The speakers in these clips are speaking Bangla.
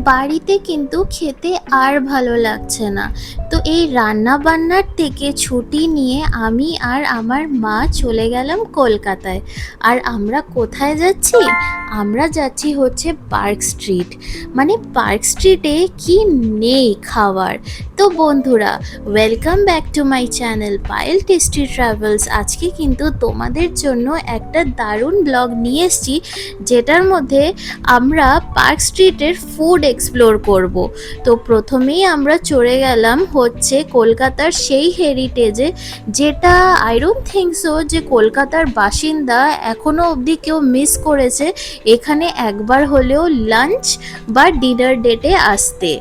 বাড়িতে কিন্তু খেতে আর ভালো লাগছে না। তো এই রান্না বান্নার থেকে ছুটি নিয়ে আমি আর আমার মা চলে গেলাম কলকাতায়। আর আমরা কোথায় যাচ্ছি? আমরা যাচ্ছি হচ্ছে পার্ক স্ট্রিট। মানে পার্ক স্ট্রিটে কি নেই খাওয়ার। তো বন্ধুরা, welcome back to my channel Payel tasty travels. আজকে কিন্তু তোমাদের জন্য একটা দারুণ ব্লগ নিয়ে এসেছি, যেটার মধ্যে আমরা পার্ক স্ট্রিটের ফুড এক্সপ্লোর করব। তো প্রথমেই আমরা চড়ে গেলাম হচ্ছে কলকাতার সেই হেরিটেজে, যেটা আই ডোন্ট থিঙ্ক সো যে কলকাতার বাসিন্দা এখনও অবধি কেউ মিস করেছে এখানে একবার হলেও লাঞ্চ বা ডিনার ডেটে আসতে।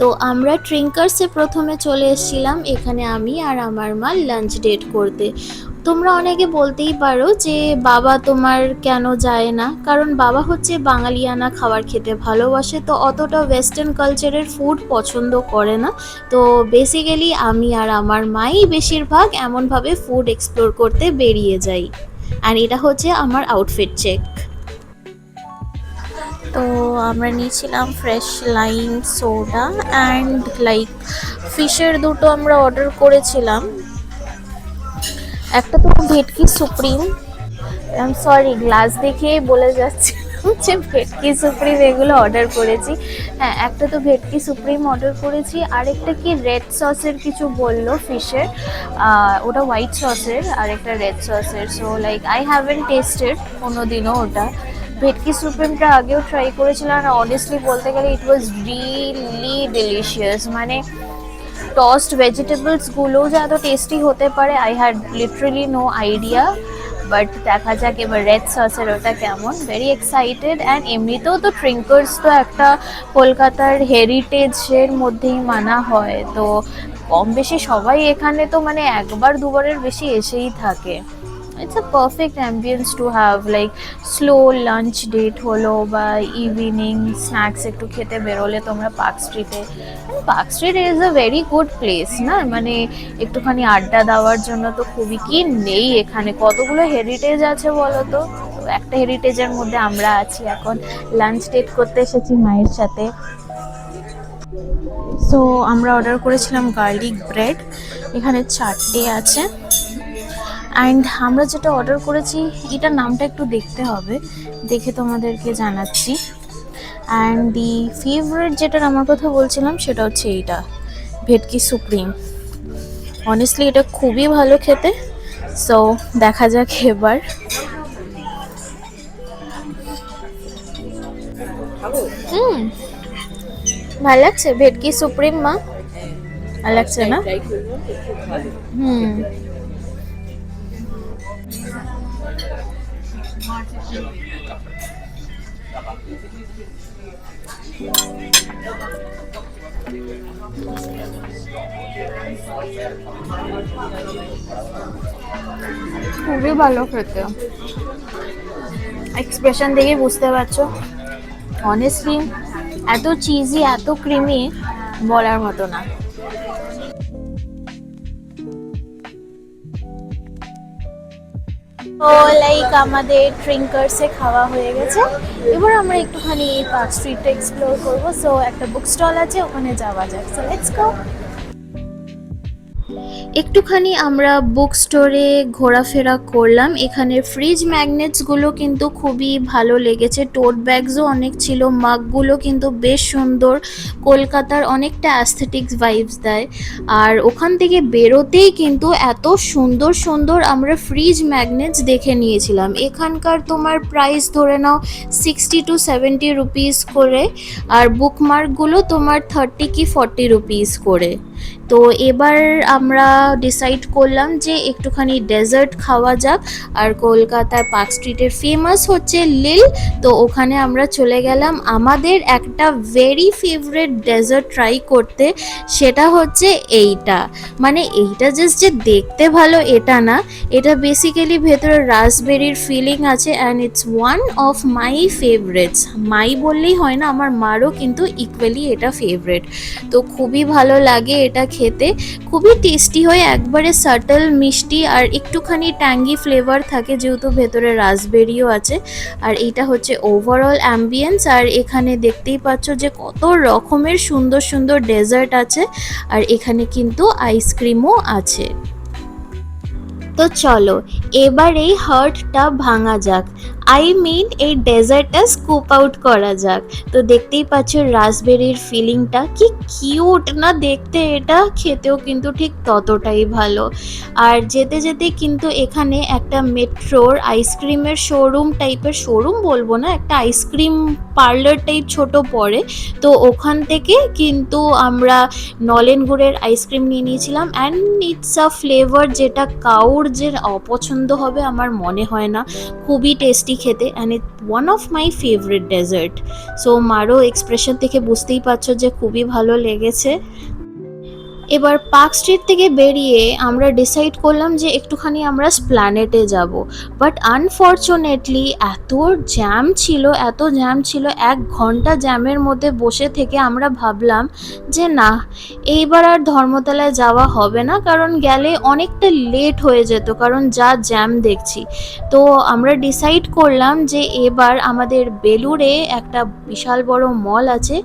তো আমরা ট্রিঙ্কার্সে প্রথমে চলে এসেছিলাম এখানে আমি আর আমার মা লাঞ্চ ডেট করতে। তোমরা অনেকে বলতেই পারো যে বাবা তোমার কেন যায় না, কারণ বাবা হচ্ছে বাঙালিয়ানা খাবার খেতে ভালোবাসে, তো অতটা ওয়েস্টার্ন কালচারের ফুড পছন্দ করে না। তো বেসিক্যালি আমি আর আমার মাই বেশিরভাগ এমনভাবে ফুড এক্সপ্লোর করতে বেরিয়ে যাই। আর এটা হচ্ছে আমার আউটফিট চেক। তো আমরা নিয়েছিলাম fresh lime soda and like ফিশের দুটো আমরা অর্ডার করেছিলাম। একটা তো ভেটকি supreme, I am sorry glass দেখেই বলে যাচ্ছে যে ভেটকি সুপ্রিম এগুলো অর্ডার করেছি। হ্যাঁ, একটা তো ভেটকি সুপ্রিম অর্ডার করেছি, আরেকটা কি রেড সসের কিছু বললো ফিশের, ওটা হোয়াইট সসের আর একটা রেড সসের। So like I haven't tested কোনোদিনও ওটা। ভেটকি সুপ্রিমটা আগেও ট্রাই করেছিলাম আর অনেস্টলি বলতে গেলে ইট ওয়াজ রিয়েলি ডিলিশিয়াস। মানে টস্ট ভেজিটেবলসগুলোও যে এত টেস্টি হতে পারে I had literally no idea. But দেখা যাক এবার রেড সসের ওটা কেমন। Very excited. অ্যান্ড এমনিতেও তো ট্রিঙ্কার্স তো একটা কলকাতার হেরিটেজের মধ্যেই মানা হয়, তো কম বেশি সবাই এখানে তো মানে একবার দুবারের বেশি এসেই থাকে। It's a perfect ambience to have like slow lunch date হলো বা ইভিনিং স্ন্যাক্স একটু খেতে বেরোলে তোমরা পার্ক স্ট্রিটে। Park street is a very good place না, মানে একটুখানি আড্ডা দেওয়ার জন্য তো খুবই কি নেই এখানে, কতগুলো হেরিটেজ আছে বলো তো। তো একটা হেরিটেজের মধ্যে আমরা আছি এখন, লাঞ্চ ডেট করতে এসেছি মায়ের সাথে। সো আমরা অর্ডার করেছিলাম গার্লিক ব্রেড, এখানে 4টে আছে। অ্যান্ড আমরা যেটা অর্ডার করেছি এটার নামটা একটু দেখতে হবে, দেখে তোমাদেরকে জানাচ্ছি। অ্যান্ড দি ফেভারিট যেটার আমার কথা বলছিলাম সেটা হচ্ছে এইটা, ভেটকি সুপ্রিম। অনেস্টলি এটা খুবই ভালো খেতে। সো দেখা যাক এবার। হুম, ভালো লাগছে ভেটকি সুপ্রিম মা? ভালো লাগছে না? হুম, খুবই ভালো খেতে। এক্সপ্রেশন দেখে বুঝতে পারছো অনেস্টলি এত চিজি এত ক্রিমি বলার মতো না। তো লাইক আমাদের ট্রিঙ্কার্সে খাওয়া হয়ে গেছে, এবার আমরা একটুখানি পার্ক স্ট্রিটটা এক্সপ্লোর করবো। সো একটা বুক স্টল আছে, ওখানে যাওয়া যাক। So let's go. একটুখানি আমরা বুক স্টোরে ঘোরাফেরা করলাম। এখানে ফ্রিজ ম্যাগনেটসগুলো কিন্তু খুবই ভালো লেগেছে, টোট ব্যাগসও অনেক ছিল, মাগগুলো কিন্তু বেশ সুন্দর, কলকাতার অনেকটা অ্যাস্থেটিক্স ভাইবস দেয়। আর ওখান থেকে বেরোতেই কিন্তু এত সুন্দর সুন্দর আমরা ফ্রিজ ম্যাগনেটস দেখে নিয়েছিলাম। এখানকার তোমার প্রাইস ধরে নাও 60 to 70 রুপিস করে, আর বুকমার্কগুলো তোমার 30 কি 40 রুপিস করে। তো এবার আমরা ডিসাইড করলাম যে একটুখানি ডেজার্ট খাওয়া যাক, আর কলকাতার পার্ক স্ট্রিটের ফেমাস হচ্ছে লিল। তো ওখানে আমরা চলে গেলাম আমাদের একটা ভেরি ফেভারিট ডেজার্ট ট্রাই করতে, সেটা হচ্ছে এইটা। মানে এইটা জাস্ট যে দেখতে ভালো এটা না, এটা বেসিক্যালি ভেতরে রাসবেরির ফিলিং আছে and it's one of my favourites. My বললেই হয় না, আমার মারও কিন্তু ইকুয়ালি এটা ফেভারিট। তো খুবই ভালো লাগে এটা খেতে খুবই টেস্টি হয়, একবারে সাটল মিষ্টি আর একটুখানি ট্যাঙ্গি ফ্লেভার থাকে যেহেতু ভেতরে রাসবেরিও আছে। আর এইটা হচ্ছে ওভারঅল অ্যাম্বিয়েন্স। আর এখানে দেখতেই পাচ্ছ যে কত রকমের সুন্দর সুন্দর ডেজার্ট আছে, আর এখানে কিন্তু আইসক্রিমও আছে। তো চলো এবার এই হার্টটা ভাঙা যাক, এই ডেজার্টটা স্কুপ আউট করা যাক। তো দেখতেই পাচ্ছ রাসবেরির ফিলিংটা কি কিউট না দেখতে, এটা খেতেও কিন্তু ঠিক ততটাই ভালো। আর যেতে যেতে কিন্তু এখানে একটা মেট্রোর আইসক্রিমের শোরুম বলবো না, একটা আইসক্রিম পার্লার টাইপ ছোট পড়ে। তো ওখান থেকে কিন্তু আমরা নলেন গুড়ের আইসক্রিম নিয়ে নিয়েছিলাম, অ্যান্ড ইটস আ ফ্লেভার যেটা কাউর যে অপছন্দ হবে আমার মনে হয় না, খুবই টেস্টি খেতে, and it one of my favourite dessert. So মারও এক্সপ্রেশন থেকে বুঝতেই পারছো যে খুবই ভালো লেগেছে। এবার পার্ক স্ট্রিট থেকে বেরিয়ে আমরা ডিসাইড করলাম যে একটুখানি আমরা স্প্ল্যানেটে যাব। বাট আনফর্চুনেটলি এত জ্যাম ছিল 1 ঘন্টা জ্যামের মধ্যে বসে থেকে আমরা ভাবলাম যে না, এইবার আর ধর্মতলায় যাওয়া হবে না, কারণ গেলে অনেকটা লেট হয়ে যেত, কারণ যা জ্যাম দেখছি। তো আমরা ডিসাইড করলাম যে এবার আমাদের বেলুড়ে একটা বিশাল বড় মল আছে,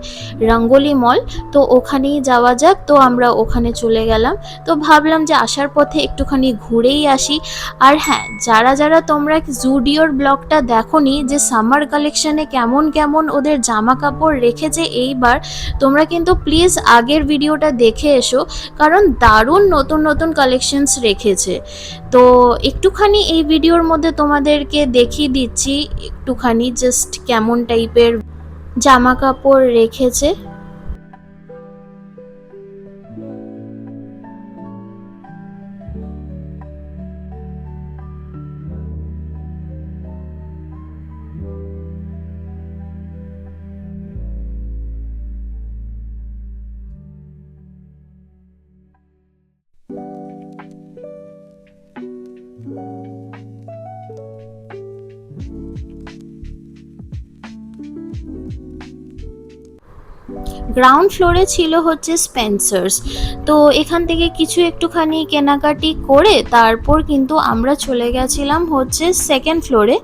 রঙ্গোলি মল, তো ওখানেই যাওয়া যাক। তো আমরা ওখানে চলে গেলাম। তো ভাবলাম যে আসার পথে একটুখানি ঘুরেই আসি। আর হ্যাঁ, যারা যারা তোমরা জুডিওর ব্লগটা দেখোনি যে সামার কালেকশনে কেমন কেমন ওদের জামা কাপড় রেখেছে এইবার, তোমরা কিন্তু প্লিজ আগের ভিডিওটা দেখে এসো, কারণ দারুণ নতুন নতুন কালেকশনস রেখেছে। তো একটুখানি এই ভিডিওর মধ্যে তোমাদেরকে দেখিয়ে দিচ্ছি একটুখানি জাস্ট কেমন টাইপের জামা কাপড় রেখেছে। গ্রাউন্ড ফ্লোরে ছিল হচ্ছে স্পেন্সার্স। তো এখান থেকে কিছু একটুখানি কেনাকাটি করে তারপর কিন্তু আমরা চলে গেছিলাম হচ্ছে সেকেন্ড ফ্লোরে,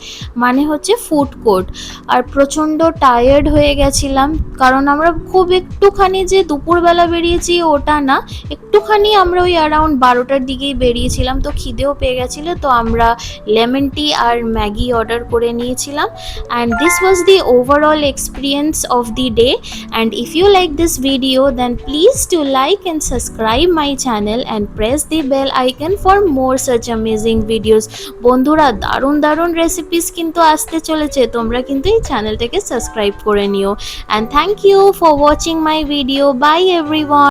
মানে হচ্ছে ফুড কোর্ট। আর প্রচণ্ড টায়ার্ড হয়ে গেছিলাম, কারণ আমরা খুব একটুখানি যে দুপুরবেলা বেরিয়েছি ওটা না, একটুখানি আমরা ওই অ্যারাউন্ড 12টার দিকেই বেরিয়েছিলাম, তো খিদেও পেয়ে গেছিলো। তো আমরা লেমন টি আর ম্যাগি অর্ডার করে নিয়েছিলাম। And this was the overall experience of the day. And if you like this video, then please do like and subscribe my channel and press the bell icon for more such amazing videos. বন্ধুরা, দারুণ দারুণ রেসিপিস কিন্তু আসতে চলেছে, তোমরা কিন্তু এই চ্যানেলটাকে সাবস্ক্রাইব করে নিও। And thank you for watching my video. Bye everyone.